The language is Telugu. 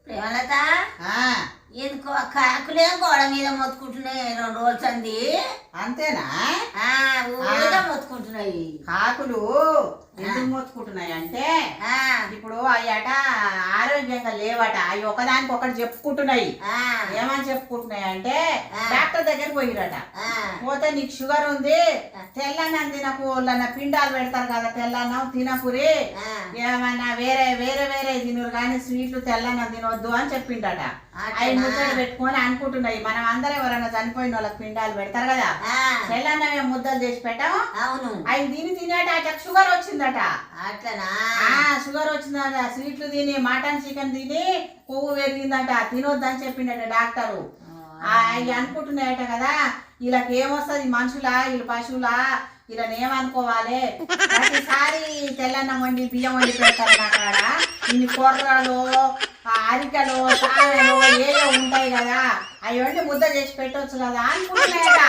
ప్రేమలత ఆ ఎందుకో కాకులే గోడ మీద మొత్తుకుంటున్నాయి 2 రోజులు అంది. అంతేనా? ఊరిగా మొత్తుకుంటున్నాయి. కాకులు ఎందుకు మొత్తుకుంటున్నాయి అంటే ఆ, ఇప్పుడు అయ్యట ఆరోగ్యంగా లేవట, అవి ఒకదానికి ఒకటి చెప్పుకుంటున్నాయి. ఆ, ఏమని చెప్పుకుంటున్నాయి అంటే ఆ. డాక్టర్ దగ్గరికి పోయిరట. ఆ, పోతే నీకు షుగర్ ఉంది, తెల్లన్నం తినకు, వాళ్ళ పిండాలు పెడతారు కదా, తెల్లన్నం తినకురి, ఆ. ఏమన్నా వేరే వేరే వేరే తినరు కానీ స్వీట్లు తెల్లన్నం తినవద్దు అని చెప్పిండట. అవి అట్లనా? ముద్దలు పెట్టుకొని అనుకుంటున్నాయి, మనం అందరం ఎవరైనా చనిపోయిన వాళ్ళకి పిండాలు పెడతారు కదా, ఆ, తెల్లన్నమే ముద్దలు చేసి పెట్టాం, అవును. అవి తినేట అటకు షుగర్ వచ్చిందట. అట్లనా? షుగర్ వచ్చిందట, స్వీట్లు తిని మటన్ చికెన్ తిని కొవ్వు పెరిగిందట, తినొద్దని చెప్పిండట డాక్టరు. అవి అనుకుంటున్నాయట కదా, వీళ్ళకి ఏమొస్తుంది, మనుషులా వీళ్ళు పశువులా, వీళ్ళని ఏమనుకోవాలి, ప్రతిసారి తెల్లన్నం వండి బియ్యం వండి పెడతారు అక్కడ, ఇన్ని కొర్రలు అరికలు సామెలు ఏవో ఉంటాయి కదా, అవి వండి ముద్ద చేసి పెట్టవచ్చు కదా అనుకుంటున్నాయట.